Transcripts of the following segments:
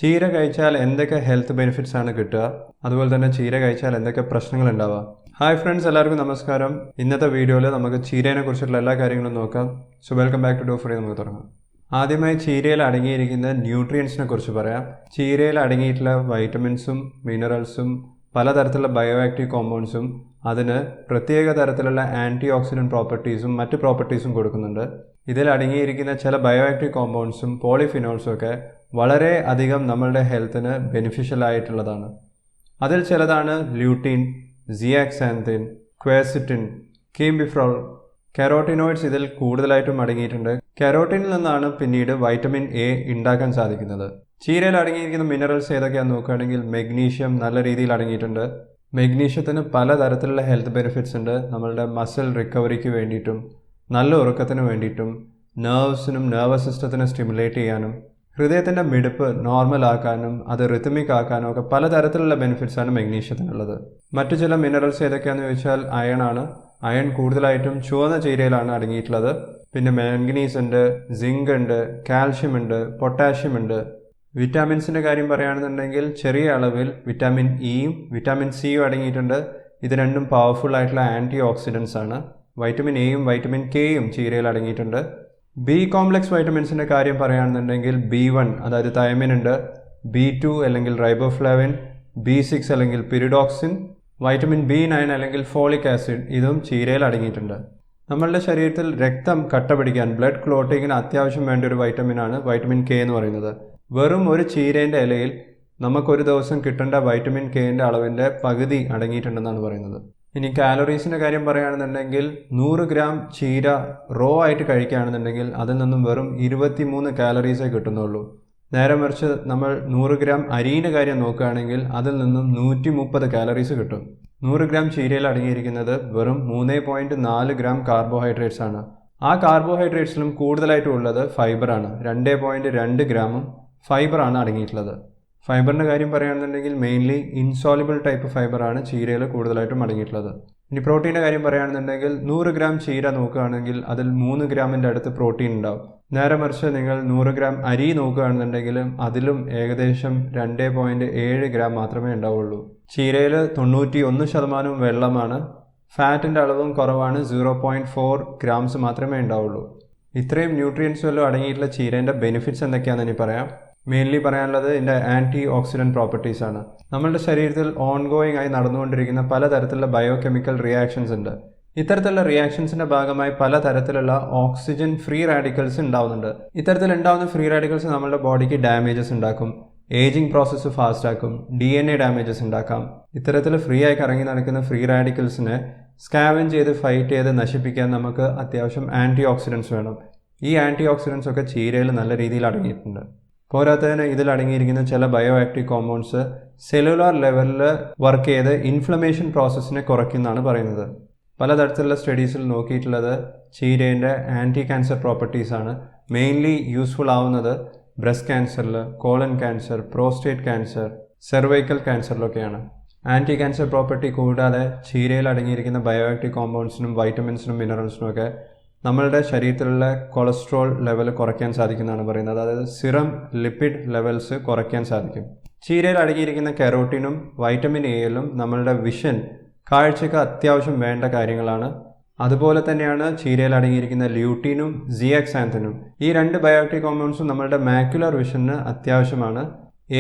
ചീര കഴിച്ചാൽ എന്തൊക്കെ ഹെൽത്ത് ബെനിഫിറ്റ്സ് ആണ് കിട്ടുക, അതുപോലെ തന്നെ ചീര കഴിച്ചാൽ എന്തൊക്കെ പ്രശ്നങ്ങൾ ഉണ്ടാവുക. ഹായ് ഫ്രണ്ട്സ്, എല്ലാവർക്കും നമസ്കാരം. ഇന്നത്തെ വീഡിയോയിൽ നമുക്ക് ചീരയെ കുറിച്ചുള്ള എല്ലാ കാര്യങ്ങളും നോക്കാം. സോ വെൽക്കം ബാക്ക് ടു ഡോഫഡി. നമുക്ക് തുടങ്ങാം. ആദ്യമായി ചീരയിൽ അടങ്ങിയിരിക്കുന്ന ന്യൂട്രിയൻസിനെ കുറിച്ച് പറയാം. ചീരയിൽ അടങ്ങിയിട്ടുള്ള വൈറ്റമിൻസും മിനറൽസും പലതരത്തിലുള്ള ബയോ ആക്റ്റീവ് കോമ്പൗണ്ട്സും അതിന് പ്രത്യേക തരത്തിലുള്ള ആൻറ്റി ഓക്സിഡൻറ്റ് പ്രോപ്പർട്ടീസും മറ്റ് പ്രോപ്പർട്ടീസും കൊടുക്കുന്നുണ്ട്. ഇതിൽ അടങ്ങിയിരിക്കുന്ന ചില ബയോ ആക്റ്റീവ് കോമ്പൗണ്ട്സും പോളിഫിനോൾസും ഒക്കെ വളരെ അധികം നമ്മളുടെ ഹെൽത്തിന് ബെനിഫിഷ്യൽ ആയിട്ടുള്ളതാണ്. അതിൽ ചിലതാണ് ല്യൂട്ടീൻ, സിയാക്സാന്തിൻ, ക്വേർസിറ്റിൻ, കീംബിഫ്രോൾ. കരോട്ടിനോയിഡ്സ് ഇതിൽ കൂടുതലായിട്ടും അടങ്ങിയിട്ടുണ്ട്. കരോട്ടിനിൽ നിന്നാണ് പിന്നീട് വൈറ്റമിൻ എ ഉണ്ടാക്കാൻ സാധിക്കുന്നത്. ചീരയിൽ അടങ്ങിയിരിക്കുന്ന മിനറൽസ് ഏതൊക്കെയാണെന്ന് നോക്കുകയാണെങ്കിൽ മെഗ്നീഷ്യം നല്ല രീതിയിൽ അടങ്ങിയിട്ടുണ്ട്. മെഗ്നീഷ്യത്തിന് പലതരത്തിലുള്ള ഹെൽത്ത് ബെനിഫിറ്റ്സ് ഉണ്ട്. നമ്മളുടെ മസിൽ റിക്കവറിക്ക് വേണ്ടിയിട്ടും നല്ല ഉറക്കത്തിന് വേണ്ടിയിട്ടും നെർവ്സിനും നെർവസ് സിസ്റ്റത്തിനെ സ്റ്റിമുലേറ്റ് ചെയ്യാനും ഹൃദയത്തിൻ്റെ മിടിപ്പ് നോർമൽ ആക്കാനും അത് റിതമിക് ആക്കാനും ഒക്കെ പലതരത്തിലുള്ള ബെനിഫിറ്റ്സാണ് മെഗ്നീഷ്യത്തിനുള്ളത്. മറ്റു ചില മിനറൽസ് ഏതൊക്കെയാണെന്ന് ചോദിച്ചാൽ അയൺ ആണ്. അയൺ കൂടുതലായിട്ടും ചുവന്ന ചീരയിലാണ് അടങ്ങിയിട്ടുള്ളത്. പിന്നെ മാംഗനീസ് ഉണ്ട്, സിങ്ക് ഉണ്ട്, കാൽഷ്യം ഉണ്ട്, പൊട്ടാഷ്യം ഉണ്ട്. വിറ്റാമിൻസിൻ്റെ കാര്യം പറയുകയാണെന്നുണ്ടെങ്കിൽ ചെറിയ അളവിൽ വിറ്റാമിൻ ഇയും വിറ്റാമിൻ സിയും അടങ്ങിയിട്ടുണ്ട്. ഇത് രണ്ടും പവർഫുൾ ആയിട്ടുള്ള ആൻറ്റി ഓക്സിഡൻസ് ആണ്. വൈറ്റമിൻ എയും വൈറ്റമിൻ കെയും ചീരയിൽ അടങ്ങിയിട്ടുണ്ട്. ബി കോംപ്ലക്സ് വൈറ്റമിൻസിൻ്റെ കാര്യം പറയുകയാണെന്നുണ്ടെങ്കിൽ B1 അതായത് തൈമിൻ ഉണ്ട്, B2 അല്ലെങ്കിൽ റൈബോഫ്ലാവിൻ, B6 അല്ലെങ്കിൽ പിരിഡോക്സിൻ, വൈറ്റമിൻ B9 അല്ലെങ്കിൽ ഫോളിക് ആസിഡ് ഇതും ചീരയിൽ അടങ്ങിയിട്ടുണ്ട്. നമ്മളുടെ ശരീരത്തിൽ രക്തം കട്ട പിടിക്കാൻ ബ്ലഡ് ക്ലോട്ടിങ്ങിന് അത്യാവശ്യം വേണ്ട ഒരു വൈറ്റമിനാണ് വൈറ്റമിൻ കെ എന്ന് പറയുന്നത്. വെറും ഒരു ചീരേൻ്റെ ഇലയിൽ നമുക്കൊരു ദിവസം കിട്ടേണ്ട വൈറ്റമിൻ കെൻ്റെ അളവിൻ്റെ പകുതി അടങ്ങിയിട്ടുണ്ടെന്നാണ് പറയുന്നത്. ഇനി കാലറീസിൻ്റെ കാര്യം പറയുകയാണെന്നുണ്ടെങ്കിൽ 100 ഗ്രാം ചീര റോ ആയിട്ട് കഴിക്കുകയാണെന്നുണ്ടെങ്കിൽ അതിൽ നിന്നും വെറും 23 കാലറീസേ കിട്ടുന്നുള്ളൂ. നേരെ മറിച്ച് നമ്മൾ 100 ഗ്രാം അരിയുടെ കാര്യം നോക്കുകയാണെങ്കിൽ അതിൽ നിന്നും 130 കാലറീസ് കിട്ടും. 100 ഗ്രാം ചീരയിൽ അടങ്ങിയിരിക്കുന്നത് വെറും 3.4 ഗ്രാം കാർബോഹൈഡ്രേറ്റ്സ് ആണ്. ആ കാർബോഹൈഡ്രേറ്റ്സിലും കൂടുതലായിട്ടും ഉള്ളത് ഫൈബറാണ്. 2.2 ഗ്രാമും ഫൈബറാണ് അടങ്ങിയിട്ടുള്ളത്. ഫൈബറിൻ്റെ കാര്യം പറയുകയാണെന്നുണ്ടെങ്കിൽ മെയിൻലി ഇൻസോളിബിൾ ടൈപ്പ് ഫൈബറാണ് ചീരയിൽ കൂടുതലായിട്ടും അടങ്ങിയിട്ടുള്ളത്. ഇനി പ്രോട്ടീൻ്റെ കാര്യം പറയുകയാണെന്നുണ്ടെങ്കിൽ 100 ഗ്രാം ചീര നോക്കുകയാണെങ്കിൽ അതിൽ 3 ഗ്രാമിൻ്റെ അടുത്ത് പ്രോട്ടീൻ ഉണ്ടാവും. നേരെ മറിച്ച് നിങ്ങൾ 100 ഗ്രാം അരി നോക്കുകയാണെന്നുണ്ടെങ്കിലും അതിലും ഏകദേശം 2.7 ഗ്രാം മാത്രമേ ഉണ്ടാവുള്ളൂ. ചീരയിൽ 91% വെള്ളമാണ്. ഫാറ്റിൻ്റെ അളവും കുറവാണ്, 0.4 ഗ്രാംസ് മാത്രമേ ഉണ്ടാവുള്ളൂ. ഇത്രയും ന്യൂട്രിയൻസ് വല്ലതും അടങ്ങിയിട്ടുള്ള ചീരേൻ്റെ ബെനിഫിറ്റ്സ് എന്തൊക്കെയാണെന്ന് ഇനി പറയാം. മെയിൻലി പറയാനുള്ളത് ഇതിൻ്റെ ആൻറ്റി ഓക്സിഡൻറ്റ് പ്രോപ്പർട്ടീസ് ആണ്. നമ്മളുടെ ശരീരത്തിൽ ഓൺഗോയിങ് ആയി നടന്നുകൊണ്ടിരിക്കുന്ന പലതരത്തിലുള്ള ബയോകെമിക്കൽ റിയാക്ഷൻസ് ഉണ്ട്. ഇത്തരത്തിലുള്ള റിയാക്ഷൻസിൻ്റെ ഭാഗമായി പലതരത്തിലുള്ള ഓക്സിജൻ ഫ്രീ റാഡിക്കൽസ് ഉണ്ടാവുന്നുണ്ട്. ഇത്തരത്തിലുണ്ടാവുന്ന ഫ്രീ റാഡിക്കൽസ് നമ്മുടെ ബോഡിക്ക് ഡാമേജസ് ഉണ്ടാക്കും, ഏജിങ് പ്രോസസ്സ് ഫാസ്റ്റ് ആക്കും, DNA ഡാമേജസ് ഉണ്ടാക്കാം. ഇത്തരത്തിൽ ഫ്രീ ആയി കറങ്ങി നടക്കുന്ന ഫ്രീ റാഡിക്കൽസിനെ സ്കാവൻ ചെയ്ത് ഫൈറ്റ് ചെയ്ത് നശിപ്പിക്കാൻ നമുക്ക് അത്യാവശ്യം ആൻറ്റി ഓക്സിഡൻസ് വേണം. ഈ ആൻറ്റി ഓക്സിഡൻസ് ഒക്കെ ചീരയിൽ നല്ല രീതിയിൽ അടങ്ങിയിട്ടുണ്ട്. പോരാത്തതിന് ഇതിൽ അടങ്ങിയിരിക്കുന്ന ചില ബയോ ആക്റ്റീവ് കോമ്പൗണ്ട്സ് സെല്ലുലാർ ലെവലിൽ വർക്ക് ചെയ്ത് ഇൻഫ്ലമേഷൻ പ്രോസസ്സിനെ കുറയ്ക്കുന്നതാണ് പറയുന്നത്. പലതരത്തിലുള്ള സ്റ്റഡീസിൽ നോക്കിയിട്ടുള്ളത് ചീരേൻ്റെ ആൻറ്റി ക്യാൻസർ പ്രോപ്പർട്ടീസാണ്. മെയിൻലി യൂസ്ഫുൾ ആവുന്നത് ബ്രസ്റ്റ് ക്യാൻസറിൽ, colon cancer, prostate cancer, cervical ക്യാൻസറിലൊക്കെയാണ്. ആൻറ്റി ക്യാൻസർ പ്രോപ്പർട്ടി കൂടാതെ ചീരയിൽ അടങ്ങിയിരിക്കുന്ന ബയോ ആക്റ്റീവ് കോമ്പൗണ്ട്സിനും വൈറ്റമിൻസിനും മിനറൽസിനും ഒക്കെ നമ്മളുടെ ശരീരത്തിലുള്ള കൊളസ്ട്രോൾ ലെവൽ കുറയ്ക്കാൻ സാധിക്കുന്നതാണ് പറയുന്നത്. അതായത് സിറം ലിപ്പിഡ് ലെവൽസ് കുറയ്ക്കാൻ സാധിക്കും. ചീരയിൽ അടങ്ങിയിരിക്കുന്ന കെരോട്ടിനും വൈറ്റമിൻ എയിലും നമ്മളുടെ വിഷൻ, കാഴ്ചയ്ക്ക് അത്യാവശ്യം വേണ്ട കാര്യങ്ങളാണ്. അതുപോലെ തന്നെയാണ് ചീരയിൽ അടങ്ങിയിരിക്കുന്ന ല്യൂട്ടീനും സിയാക്സാന്തിനും. ഈ 2 ബയോആക്റ്റീവ് കോമ്പൗണ്ട്സും നമ്മളുടെ മാക്യുലർ വിഷന് അത്യാവശ്യമാണ്.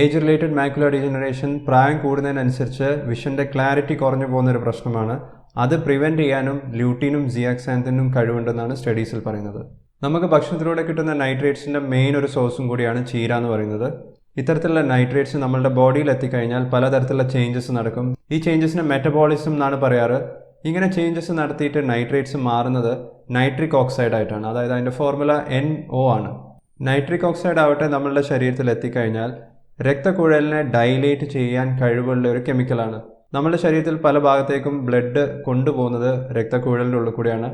ഏജ് റിലേറ്റഡ് മാക്യുലർ ഡീജനറേഷൻ പ്രായം കൂടുന്നതിനനുസരിച്ച് വിഷൻ്റെ ക്ലാരിറ്റി കുറഞ്ഞു പോകുന്നൊരു പ്രശ്നമാണ്. അത് പ്രിവെൻറ്റ് ചെയ്യാനും ല്യൂട്ടീനും സിയാക്സാന്തിനും കഴിവുണ്ടെന്നാണ് സ്റ്റഡീസിൽ പറയുന്നത്. നമുക്ക് ഭക്ഷണത്തിലൂടെ കിട്ടുന്ന നൈട്രേറ്റ്സിൻ്റെ മെയിൻ ഒരു സോഴ്സും കൂടിയാണ് ചീര എന്ന് പറയുന്നത്. ഇത്തരത്തിലുള്ള നൈട്രേറ്റ്സ് നമ്മളുടെ ബോഡിയിൽ എത്തിക്കഴിഞ്ഞാൽ പലതരത്തിലുള്ള ചേഞ്ചസ് നടക്കും. ഈ ചേഞ്ചസിനെ മെറ്റബോളിസം എന്നാണ് പറയാറ്. ഇങ്ങനെ ചേഞ്ചസ് നടത്തിയിട്ട് നൈട്രേറ്റ്സ് മാറുന്നത് നൈട്രിക് ഓക്സൈഡ് ആയിട്ടാണ്. അതായത് അതിൻ്റെ ഫോർമുല NO ആണ്. നൈട്രിക് ഓക്സൈഡ് ആവട്ടെ നമ്മളുടെ ശരീരത്തിൽ എത്തിക്കഴിഞ്ഞാൽ രക്തക്കുഴലിനെ ഡൈലേറ്റ് ചെയ്യാൻ കഴിവുള്ള ഒരു കെമിക്കലാണ്. നമ്മുടെ ശരീരത്തിൽ പല ഭാഗത്തേക്കും ബ്ലഡ് കൊണ്ടുപോകുന്നത് രക്തക്കുഴലിൻ്റെ ഉള്ളിൽ കൂടെയാണ്.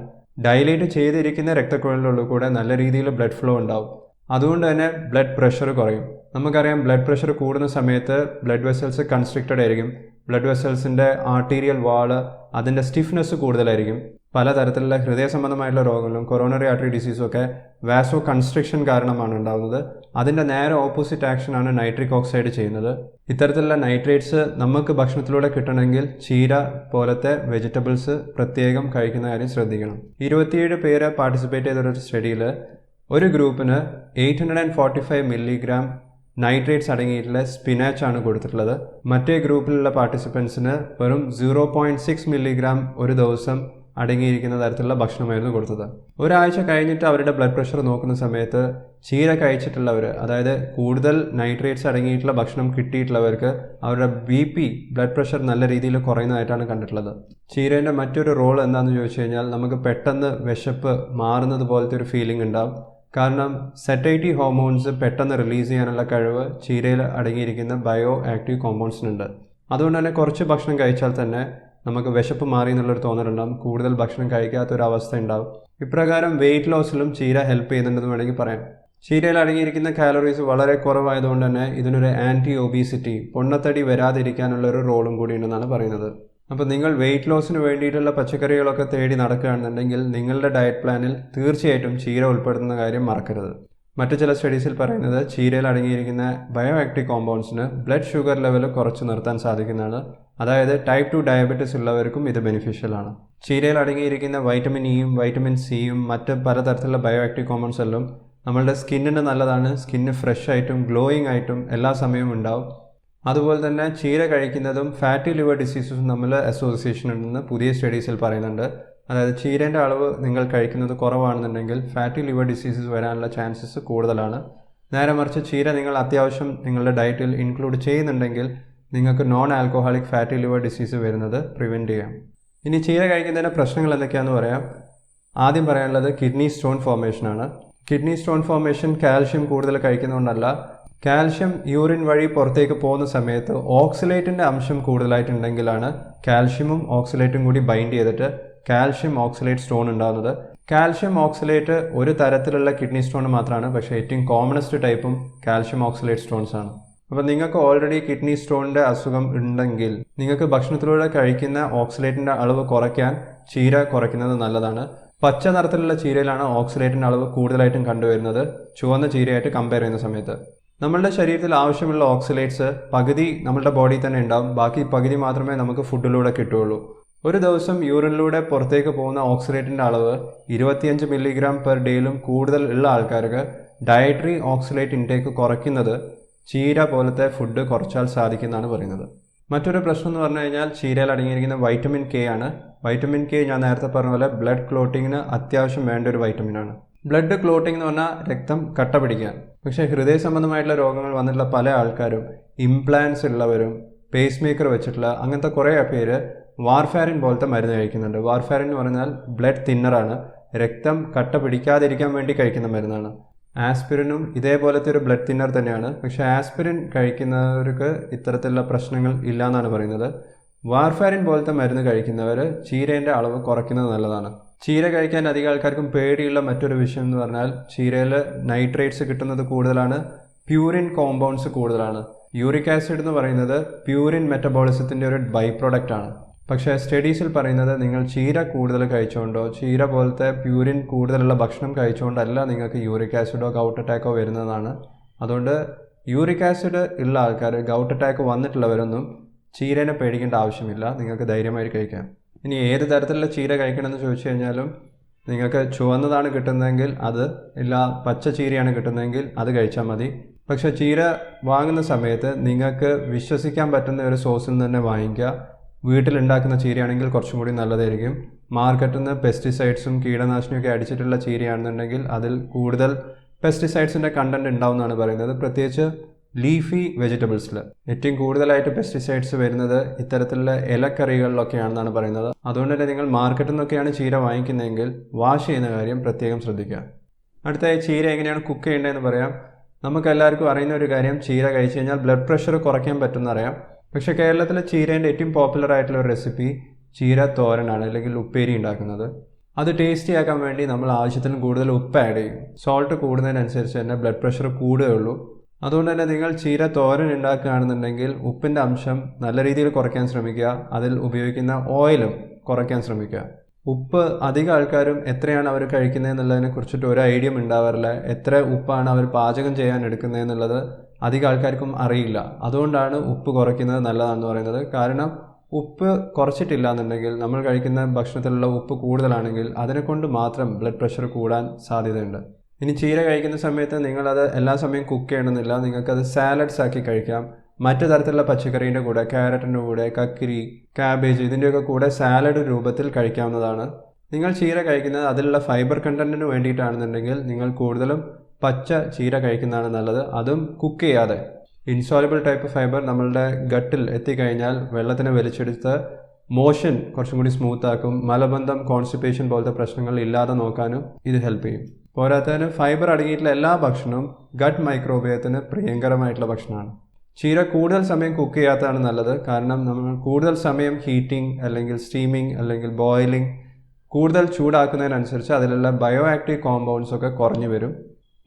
ഡൈലേറ്റ് ചെയ്തിരിക്കുന്ന രക്തക്കുഴലിൻ്റെ ഉള്ളിൽ കൂടെ നല്ല രീതിയിൽ ബ്ലഡ് ഫ്ലോ ഉണ്ടാവും. അതുകൊണ്ട് തന്നെ ബ്ലഡ് പ്രഷർ കുറയും. നമുക്കറിയാം ബ്ലഡ് പ്രഷർ കൂടുന്ന സമയത്ത് ബ്ലഡ് വെസൽസ് കൺസ്ട്രിക്റ്റഡ് ആയിരിക്കും. ബ്ലഡ് വെസൽസിൻ്റെ ആർട്ടീരിയൽ വാള് അതിൻ്റെ സ്റ്റിഫ്നെസ് കൂടുതലായിരിക്കും. പലതരത്തിലുള്ള ഹൃദയ സംബന്ധമായിട്ടുള്ള രോഗങ്ങളും കൊറോണറി ആർട്ടറി ഡിസീസും ഒക്കെ വാസോ കൺസ്ട്രിക്ഷൻ കാരണമാണ് ഉണ്ടാകുന്നത്. അതിൻ്റെ നേരെ ഓപ്പോസിറ്റ് ആക്ഷനാണ് നൈട്രിക് ഓക്സൈഡ് ചെയ്യുന്നത്. ഇത്തരത്തിലുള്ള നൈട്രേറ്റ്സ് നമുക്ക് ഭക്ഷണത്തിലൂടെ കിട്ടണമെങ്കിൽ ചീര പോലത്തെ വെജിറ്റബിൾസ് പ്രത്യേകം കഴിക്കുന്ന കാര്യം ശ്രദ്ധിക്കണം. 27 പേര് പാർട്ടിസിപ്പേറ്റ് ചെയ്തൊരു സ്റ്റഡിയിൽ ഒരു ഗ്രൂപ്പിന് 845 മില്ലിഗ്രാം നൈട്രേറ്റ്സ് അടങ്ങിയിട്ടുള്ള സ്പിനാച്ച് ആണ് കൊടുത്തിട്ടുള്ളത്. മറ്റേ ഗ്രൂപ്പിലുള്ള പാർട്ടിസിപ്പൻസിന് വെറും 0.6 മില്ലിഗ്രാം ഒരു ദിവസം അടങ്ങിയിരിക്കുന്ന തരത്തിലുള്ള ഭക്ഷണമായിരുന്നു കൊടുത്തത്. ഒരാഴ്ച കഴിഞ്ഞിട്ട് അവരുടെ ബ്ലഡ് പ്രഷർ നോക്കുന്ന സമയത്ത് ചീര കഴിച്ചിട്ടുള്ളവർ, അതായത് കൂടുതൽ നൈട്രേറ്റ്സ് അടങ്ങിയിട്ടുള്ള ഭക്ഷണം കിട്ടിയിട്ടുള്ളവർക്ക് അവരുടെ BP ബ്ലഡ് പ്രഷർ നല്ല രീതിയിൽ കുറയുന്നതായിട്ടാണ് കണ്ടിട്ടുള്ളത്. ചീരേൻ്റെ മറ്റൊരു റോൾ എന്താണെന്ന് ചോദിച്ചു കഴിഞ്ഞാൽ നമുക്ക് പെട്ടെന്ന് വിശപ്പ് മാറുന്നത് പോലത്തെ ഒരു ഫീലിംഗ് ഉണ്ടാവും. കാരണം സെറ്റൈറ്റി ഹോർമോൺസ് പെട്ടെന്ന് റിലീസ് ചെയ്യാനുള്ള കഴിവ് ചീരയിൽ അടങ്ങിയിരിക്കുന്ന ബയോ ആക്റ്റീവ് കോമ്പൗണ്ട്സിനുണ്ട്. അതുകൊണ്ട് തന്നെ കുറച്ച് ഭക്ഷണം കഴിച്ചാൽ തന്നെ നമുക്ക് വിശപ്പ് മാറി എന്നുള്ളൊരു തോന്നലുണ്ടാകും. കൂടുതൽ ഭക്ഷണം കഴിക്കാത്തൊരവസ്ഥ ഉണ്ടാവും. ഇപ്രകാരം വെയിറ്റ് ലോസിലും ചീര ഹെൽപ്പ് ചെയ്യുന്നുണ്ടെന്ന് വേണമെങ്കിൽ പറയാം. ചീരയിൽ അടങ്ങിയിരിക്കുന്ന കാലറീസ് വളരെ കുറവായതുകൊണ്ട് തന്നെ ഇതിനൊരു ആൻറ്റി-ഒബീസിറ്റി, പൊണ്ണത്തടി വരാതിരിക്കാനുള്ള ഒരു റോളും കൂടി ഉണ്ടെന്നാണ് പറയുന്നത്. അപ്പോൾ നിങ്ങൾ വെയിറ്റ് ലോസിന് വേണ്ടിയിട്ടുള്ള പച്ചക്കറികളൊക്കെ തേടി നടക്കുകയാണെന്നുണ്ടെങ്കിൽ നിങ്ങളുടെ ഡയറ്റ് പ്ലാനിൽ തീർച്ചയായിട്ടും ചീര ഉൾപ്പെടുത്തുന്ന കാര്യം മറക്കരുത്. മറ്റു ചില സ്റ്റഡീസിൽ പറയുന്നത് ചീരയിൽ അടങ്ങിയിരിക്കുന്ന ബയോ ആക്റ്റീവ് കോമ്പൗണ്ട്സിന് ബ്ലഡ് ഷുഗർ ലെവൽ കുറച്ച് നിർത്താൻ സാധിക്കുന്നതാണ്. അതായത് ടൈപ്പ് 2 ഡയബറ്റിസ് ഉള്ളവർക്കും ഇത് ബെനിഫിഷ്യൽ ആണ്. ചീരയിൽ അടങ്ങിയിരിക്കുന്ന വൈറ്റമിൻ ഇയും വൈറ്റമിൻ സിയും മറ്റ് പലതരത്തിലുള്ള ബയോ ആക്റ്റീവ് കോമ്പൗണ്ട്സ് എല്ലാം നമ്മളുടെ സ്കിന്നിന് നല്ലതാണ്. സ്കിന്ന് ഫ്രഷ് ആയിട്ടും ഗ്ലോയിങ് ആയിട്ടും എല്ലാ സമയവും ഉണ്ടാവും. അതുപോലെ തന്നെ ചീര കഴിക്കുന്നതും ഫാറ്റി ലിവർ ഡിസീസസും തമ്മിൽ അസോസിയേഷൻ ഉണ്ടെന്ന് പുതിയ സ്റ്റഡീസിൽ പറയുന്നുണ്ട്. അതായത് ചീരേൻ്റെ അളവ് നിങ്ങൾ കഴിക്കുന്നത് കുറവാണെന്നുണ്ടെങ്കിൽ ഫാറ്റി ലിവർ ഡിസീസസ് വരാനുള്ള ചാൻസസ് കൂടുതലാണ്. നേരെ മറിച്ച് ചീര നിങ്ങൾ അത്യാവശ്യം നിങ്ങളുടെ ഡയറ്റിൽ ഇൻക്ലൂഡ് ചെയ്യുന്നുണ്ടെങ്കിൽ നിങ്ങൾക്ക് non alcoholic fatty liver disease വരുന്നത് പ്രിവെൻറ്റ് ചെയ്യാം. ഇനി ചീര കഴിക്കുന്നതിൻ്റെ പ്രശ്നങ്ങൾ എന്തൊക്കെയാണെന്ന് പറയാം. ആദ്യം പറയാനുള്ളത് കിഡ്നി സ്റ്റോൺ ഫോർമേഷനാണ്. കിഡ്നി സ്റ്റോൺ ഫോർമേഷൻ കാൽഷ്യം കൂടുതൽ കഴിക്കുന്നതുകൊണ്ടല്ല. കാൽഷ്യം യൂറിൻ വഴി പുറത്തേക്ക് പോകുന്ന സമയത്ത് ഓക്സലേറ്റിൻ്റെ അംശം കൂടുതലായിട്ടുണ്ടെങ്കിലാണ് കാൽഷ്യമും ഓക്സലേറ്റും കൂടി ബൈൻഡ് ചെയ്തിട്ട് കാൽഷ്യം ഓക്സലേറ്റ് സ്റ്റോൺ ഉണ്ടാകുന്നത്. കാൽഷ്യം ഓക്സലേറ്റ് ഒരു തരത്തിലുള്ള കിഡ്നി സ്റ്റോൺ മാത്രമാണ്, പക്ഷേ ഏറ്റവും കോമണസ്റ്റ് ടൈപ്പും കാൽഷ്യം ഓക്സലേറ്റ് സ്റ്റോൺസ് ആണ്. അപ്പോൾ നിങ്ങൾക്ക് ഓൾറെഡി കിഡ്നി സ്റ്റോണിൻ്റെ അസുഖം ഉണ്ടെങ്കിൽ നിങ്ങൾക്ക് ഭക്ഷണത്തിലൂടെ കഴിക്കുന്ന ഓക്സലേറ്റിൻ്റെ അളവ് കുറയ്ക്കാൻ ചീര കുറയ്ക്കുന്നത് നല്ലതാണ്. പച്ച നിറത്തിലുള്ള ചീരയിലാണ് ഓക്സലേറ്റിൻ്റെ അളവ് കൂടുതലായിട്ടും കണ്ടുവരുന്നത് ചുവന്ന ചീരയായിട്ട് കമ്പയർ ചെയ്യുന്ന സമയത്ത്. നമ്മളുടെ ശരീരത്തിൽ ആവശ്യമുള്ള ഓക്സലേറ്റ്സ് പകുതി നമ്മളുടെ ബോഡിയിൽ തന്നെ ഉണ്ടാവും. ബാക്കി പകുതി മാത്രമേ നമുക്ക് ഫുഡിലൂടെ കിട്ടുകയുള്ളൂ. ഒരു ദിവസം യൂറിനിലൂടെ പുറത്തേക്ക് പോകുന്ന ഓക്സലേറ്റിൻ്റെ അളവ് 25 മില്ലിഗ്രാം പെർ ഡേയിലും കൂടുതൽ ഉള്ള ആൾക്കാർക്ക് ഡയറ്ററി ഓക്സലേറ്റ് ഇൻടേക്ക് കുറയ്ക്കുന്നത് ചീര പോലത്തെ ഫുഡ് കുറച്ചാൽ സാധിക്കുന്നതാണ് പറയുന്നത്. മറ്റൊരു പ്രശ്നം എന്ന് പറഞ്ഞു കഴിഞ്ഞാൽ ചീരയിൽ അടങ്ങിയിരിക്കുന്ന വൈറ്റമിൻ കെ ആണ്. വൈറ്റമിൻ കെ ഞാൻ നേരത്തെ പറഞ്ഞ പോലെ ബ്ലഡ് ക്ലോട്ടിങ്ങിന് അത്യാവശ്യം വേണ്ട ഒരു വൈറ്റമിനാണ്. ബ്ലഡ് ക്ലോട്ടിംഗ് എന്ന് പറഞ്ഞാൽ രക്തം കട്ട പിടിക്കാൻ. പക്ഷേ ഹൃദയ സംബന്ധമായിട്ടുള്ള രോഗങ്ങൾ വന്നിട്ടുള്ള പല ആൾക്കാരും, ഇംപ്ലാന്റ്സ് ഉള്ളവരും, പേസ് മേക്കർ വെച്ചിട്ടുള്ള അങ്ങനത്തെ കുറേ പേര് വാർഫാരിൻ പോലത്തെ മരുന്ന് കഴിക്കുന്നുണ്ട്. വാർഫാരിൻ എന്ന് പറഞ്ഞാൽ ബ്ലഡ് തിന്നറാണ്. രക്തം കട്ട പിടിക്കാതിരിക്കാൻ വേണ്ടി കഴിക്കുന്ന മരുന്നാണ്. ആസ്പിരിനും ഇതേപോലത്തെ ഒരു ബ്ലഡ് തിന്നർ തന്നെയാണ്. പക്ഷേ ആസ്പിരിൻ കഴിക്കുന്നവർക്ക് ഇത്തരത്തിലുള്ള പ്രശ്നങ്ങൾ ഇല്ല എന്നാണ് പറയുന്നത്. വാർഫാരിൻ പോലത്തെ മരുന്ന് കഴിക്കുന്നവർ ചീരേൻ്റെ അളവ് കുറയ്ക്കുന്നത് നല്ലതാണ്. ചീര കഴിക്കാൻ അധികം ആൾക്കാർക്കും പേടിയുള്ള മറ്റൊരു വിഷയം എന്ന് പറഞ്ഞാൽ ചീരയിൽ നൈട്രേറ്റ്സ് കിട്ടുന്നത് കൂടുതലാണ്, പ്യൂരിൻ കോമ്പൗണ്ട്സ് കൂടുതലാണ്. യൂറിക് ആസിഡ് എന്ന് പറയുന്നത് പ്യൂരിൻ മെറ്റബോളിസത്തിൻ്റെ ഒരു ബൈ പ്രോഡക്റ്റ് ആണ്. പക്ഷേ സ്റ്റഡീസിൽ പറയുന്നത് നിങ്ങൾ ചീര കൂടുതൽ കഴിച്ചുകൊണ്ടോ ചീര പോലത്തെ പ്യൂരിൻ കൂടുതലുള്ള ഭക്ഷണം കഴിച്ചുകൊണ്ടല്ല നിങ്ങൾക്ക് യൂറിക് ആസിഡോ ഗൗട്ട് അറ്റാക്കോ വരുന്നതാണ്. അതുകൊണ്ട് യൂറിക് ആസിഡ് ഉള്ള ആൾക്കാർ, ഗൗട്ട് അറ്റാക്ക് വന്നിട്ടുള്ളവരൊന്നും ചീരനെ പേടിക്കേണ്ട ആവശ്യമില്ല. നിങ്ങൾക്ക് ധൈര്യമായിട്ട് കഴിക്കാം. ഇനി ഏത് തരത്തിലുള്ള ചീര കഴിക്കണമെന്ന് ചോദിച്ചു കഴിഞ്ഞാലും നിങ്ങൾക്ക് ചുവന്നതാണ് കിട്ടുന്നതെങ്കിൽ അത്, ഇല്ല പച്ച ചീരയാണ് കിട്ടുന്നതെങ്കിൽ അത് കഴിച്ചാൽ മതി. പക്ഷേ ചീര വാങ്ങുന്ന സമയത്ത് നിങ്ങൾക്ക് വിശ്വസിക്കാൻ പറ്റുന്ന ഒരു സോഴ്സിൽ നിന്ന് തന്നെ വാങ്ങിക്കുക. വീട്ടിലുണ്ടാക്കുന്ന ചീരയാണെങ്കിൽ കുറച്ചും കൂടി നല്ലതായിരിക്കും. മാർക്കറ്റിൽ നിന്ന് പെസ്റ്റിസൈഡ്സും കീടനാശിനിയൊക്കെ അടിച്ചിട്ടുള്ള ചീരയാണെന്നുണ്ടെങ്കിൽ അതിൽ കൂടുതൽ പെസ്റ്റിസൈഡ്സിൻ്റെ കണ്ടൻറ്റ് ഉണ്ടാവുമെന്നാണ് പറയുന്നത്. പ്രത്യേകിച്ച് ലീഫി വെജിറ്റബിൾസിൽ ഏറ്റവും കൂടുതലായിട്ട് പെസ്റ്റിസൈഡ്സ് വരുന്നത് ഇത്തരത്തിലുള്ള ഇലക്കറികളിലൊക്കെയാണെന്നാണ് പറയുന്നത്. അതുകൊണ്ട് തന്നെ നിങ്ങൾ മാർക്കറ്റിൽ നിന്നൊക്കെയാണ് ചീര വാങ്ങിക്കുന്നതെങ്കിൽ വാഷ് ചെയ്യുന്ന കാര്യം പ്രത്യേകം ശ്രദ്ധിക്കുക. അടുത്തായി ചീര എങ്ങനെയാണ് കുക്ക് ചെയ്യേണ്ടതെന്ന് പറയാം. നമുക്കെല്ലാവർക്കും അറിയുന്ന ഒരു കാര്യം, ചീര കഴിച്ചു കഴിഞ്ഞാൽ ബ്ലഡ് പ്രഷർ കുറയ്ക്കാൻ പറ്റുമെന്നറിയാം. പക്ഷേ കേരളത്തിലെ ചീരേൻ്റെ ഏറ്റവും പോപ്പുലർ ആയിട്ടുള്ള ഒരു റെസിപ്പി ചീര തോരനാണ്, അല്ലെങ്കിൽ ഉപ്പേരി ഉണ്ടാക്കുന്നത്. അത് ടേസ്റ്റി ആക്കാൻ വേണ്ടി നമ്മൾ ആവശ്യത്തിന് കൂടുതൽ ഉപ്പ് ആഡ് ചെയ്യും. സോൾട്ട് കൂടുന്നതിനനുസരിച്ച് തന്നെ ബ്ലഡ് പ്രഷർ കൂടുകയുള്ളൂ. അതുകൊണ്ട് തന്നെ നിങ്ങൾ ചീര തോരൻ ഉണ്ടാക്കുകയാണെന്നുണ്ടെങ്കിൽ ഉപ്പിൻ്റെ അംശം നല്ല രീതിയിൽ കുറയ്ക്കാൻ ശ്രമിക്കുക. അതിൽ ഉപയോഗിക്കുന്ന ഓയിലും കുറയ്ക്കാൻ ശ്രമിക്കുക. ഉപ്പ് അധികം ആൾക്കാരും എത്രയാണ് അവർ കഴിക്കുന്നതെന്നുള്ളതിനെ കുറിച്ചിട്ട് ഒരു ഐഡിയ ഉണ്ടാവാറില്ല. എത്ര ഉപ്പാണ് അവർ പാചകം ചെയ്യാൻ എടുക്കുന്നതെന്നുള്ളത് അധികം ആൾക്കാർക്കും അറിയില്ല. അതുകൊണ്ടാണ് ഉപ്പ് കുറയ്ക്കുന്നത് നല്ലതാണെന്ന് പറയുന്നത്. കാരണം ഉപ്പ് കുറച്ചിട്ടില്ല എന്നുണ്ടെങ്കിൽ, നമ്മൾ കഴിക്കുന്ന ഭക്ഷണത്തിലുള്ള ഉപ്പ് കൂടുതലാണെങ്കിൽ അതിനെക്കൊണ്ട് മാത്രം ബ്ലഡ് പ്രഷർ കൂടാൻ സാധ്യതയുണ്ട്. ഇനി ചീര കഴിക്കുന്ന സമയത്ത് നിങ്ങളത് എല്ലാ സമയം കുക്ക് ചെയ്യണമെന്നില്ല. നിങ്ങൾക്കത് സാലഡ്സ് ആക്കി കഴിക്കാം. മറ്റു തരത്തിലുള്ള പച്ചക്കറീൻ്റെ കൂടെ, ക്യാരറ്റിൻ്റെ കൂടെ, കക്കിരി, ക്യാബേജ് ഇതിൻ്റെയൊക്കെ കൂടെ സാലഡ് രൂപത്തിൽ കഴിക്കാവുന്നതാണ്. നിങ്ങൾ ചീര കഴിക്കുന്നത് അതിലുള്ള ഫൈബർ കണ്ടൻറ്റിന് വേണ്ടിയിട്ടാണെന്നുണ്ടെങ്കിൽ നിങ്ങൾ കൂടുതലും പച്ച ചീര കഴിക്കുന്നതാണ് നല്ലത്. അതും കുക്ക് ചെയ്യാതെ. ഇൻസോലബിൾ ടൈപ്പ് ഫൈബർ നമ്മളുടെ ഗട്ടിൽ എത്തിക്കഴിഞ്ഞാൽ വെള്ളത്തിനെ വലിച്ചെടുത്ത് മോഷൻ കുറച്ചും കൂടി സ്മൂത്താക്കും. മലബന്ധം, കോൺസ്റ്റിപ്പേഷൻ പോലത്തെ പ്രശ്നങ്ങൾ ഇല്ലാതെ നോക്കാനും ഇത് ഹെൽപ്പ് ചെയ്യും. പോരാത്തതിന് ഫൈബർ അടങ്ങിയിട്ടുള്ള എല്ലാ ഭക്ഷണവും ഗട്ട് മൈക്രോബിയത്തിന് പ്രിയങ്കരമായിട്ടുള്ള ഭക്ഷണമാണ്. ചീര കൂടുതൽ സമയം കുക്ക് ചെയ്യാത്തതാണ് നല്ലത്. കാരണം നമ്മൾ കൂടുതൽ സമയം ഹീറ്റിംഗ് അല്ലെങ്കിൽ സ്റ്റീമിംഗ് അല്ലെങ്കിൽ ബോയിലിംഗ് കൂടുതൽ ചൂടാക്കുന്നതിനനുസരിച്ച് അതിലുള്ള ബയോ ആക്റ്റീവ് കോമ്പൗണ്ട്സ് ഒക്കെ കുറഞ്ഞു വരും.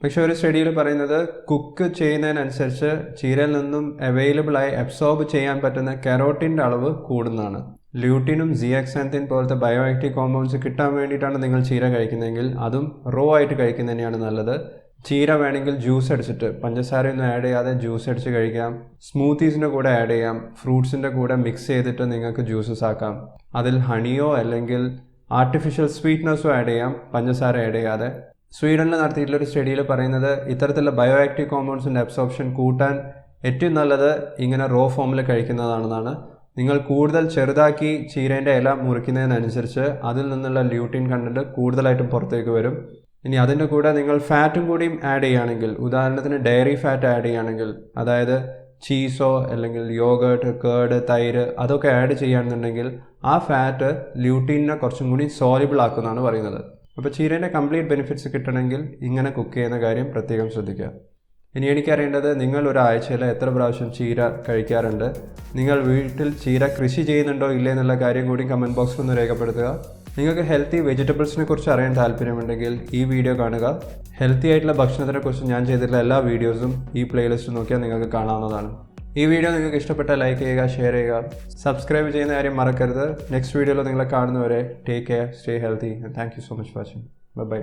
പക്ഷേ ഒരു സ്റ്റഡിയിൽ പറയുന്നത് കുക്ക് ചെയ്യുന്നതിനനുസരിച്ച് ചീരയിൽ നിന്നും അവൈലബിളായി അബ്സോർബ് ചെയ്യാൻ പറ്റുന്ന കെറോട്ടിൻ്റെ അളവ് കൂടുന്നതാണ്. ല്യൂട്ടിനും സിയാക്സാന്തിൻ പോലത്തെ ബയോ ആക്റ്റീവ് കോമ്പൗണ്ട്സ് കിട്ടാൻ വേണ്ടിയിട്ടാണ് നിങ്ങൾ ചീര കഴിക്കുന്നതെങ്കിൽ അതും റോ ആയിട്ട് കഴിക്കുന്നത് തന്നെയാണ് നല്ലത്. ചീര വേണമെങ്കിൽ ജ്യൂസ് അടിച്ചിട്ട്, പഞ്ചസാരയൊന്നും ആഡ് ചെയ്യാതെ ജ്യൂസ് അടിച്ച് കഴിക്കാം. സ്മൂത്തീസിൻ്റെ കൂടെ ആഡ് ചെയ്യാം. ഫ്രൂട്ട്സിൻ്റെ കൂടെ മിക്സ് ചെയ്തിട്ട് നിങ്ങൾക്ക് ജ്യൂസസ് ആക്കാം. അതിൽ ഹണിയോ അല്ലെങ്കിൽ ആർട്ടിഫിഷ്യൽ സ്വീറ്റ്നസ്സോ ആഡ് ചെയ്യാം, പഞ്ചസാര ആഡ് ചെയ്യാതെ. സ്വീഡനിൽ നടത്തിയിട്ടുള്ളൊരു സ്റ്റഡിയിൽ പറയുന്നത് ഇത്തരത്തിലുള്ള ബയോ ആക്റ്റീവ് കോമ്പൗണ്ട്സിൻ്റെ അബ്സോർപ്ഷൻ കൂട്ടാൻ ഏറ്റവും നല്ലത് ഇങ്ങനെ റോ ഫോമിൽ കഴിക്കുന്നതാണെന്നാണ്. നിങ്ങൾ കൂടുതൽ ചെറുതാക്കി ചീരേൻ്റെ ഇല മുറിക്കുന്നതിനനുസരിച്ച് അതിൽ നിന്നുള്ള ല്യൂട്ടിൻ കണ്ടന്റ് കൂടുതലായിട്ടും പുറത്തേക്ക് വരും. ഇനി അതിൻ്റെ കൂടെ നിങ്ങൾ ഫാറ്റും കൂടിയും ആഡ് ചെയ്യുകയാണെങ്കിൽ, ഉദാഹരണത്തിന് ഡയറി ഫാറ്റ് ആഡ് ചെയ്യുകയാണെങ്കിൽ, അതായത് ചീസോ അല്ലെങ്കിൽ യോഗേർട്ട്, കേർഡ്, തൈര് അതൊക്കെ ആഡ് ചെയ്യുകയാണെന്നുണ്ടെങ്കിൽ ആ ഫാറ്റ് ല്യൂട്ടീനെ കുറച്ചും കൂടി സോലിബിൾ ആക്കുമെന്നാണ് പറയുന്നത്. അപ്പോൾ ചീരേൻ്റെ കംപ്ലീറ്റ് ബെനിഫിറ്റ്സ് കിട്ടണമെങ്കിൽ ഇങ്ങനെ കുക്ക് ചെയ്യുന്ന കാര്യം പ്രത്യേകം ശ്രദ്ധിക്കുക. ഇനി എനിക്കറിയേണ്ടത് നിങ്ങൾ ഒരാഴ്ചയിൽ എത്ര പ്രാവശ്യം ചീര കഴിക്കാറുണ്ട്, നിങ്ങൾ വീട്ടിൽ ചീര കൃഷി ചെയ്യുന്നുണ്ടോ ഇല്ലേ എന്നുള്ള കാര്യം കൂടി കമൻറ്റ് ബോക്സിൽ ഒന്ന് രേഖപ്പെടുത്തുക. നിങ്ങൾക്ക് ഹെൽത്തി വെജിറ്റബിൾസിനെ കുറിച്ച് അറിയാൻ താല്പര്യമുണ്ടെങ്കിൽ ഈ വീഡിയോ കാണുക. ഹെൽത്തി ആയിട്ടുള്ള ഭക്ഷണത്തിനെ കുറിച്ച് ഞാൻ ചെയ്തിട്ടുള്ള എല്ലാ വീഡിയോസും ഈ പ്ലേലിസ്റ്റ് നോക്കിയാൽ നിങ്ങൾക്ക് കാണാവുന്നതാണ്. ഈ വീഡിയോ നിങ്ങൾക്ക് ഇഷ്ടപ്പെട്ടാൽ ലൈക്ക് ചെയ്യുക, ഷെയർ ചെയ്യുക, സബ്സ്ക്രൈബ് ചെയ്യുന്ന കാര്യം മറക്കരുത്. നെക്സ്റ്റ് വീഡിയോയിൽ നിങ്ങളെ കാണുന്നവരെ take care, stay healthy and thank you so much for watching. Bye bye.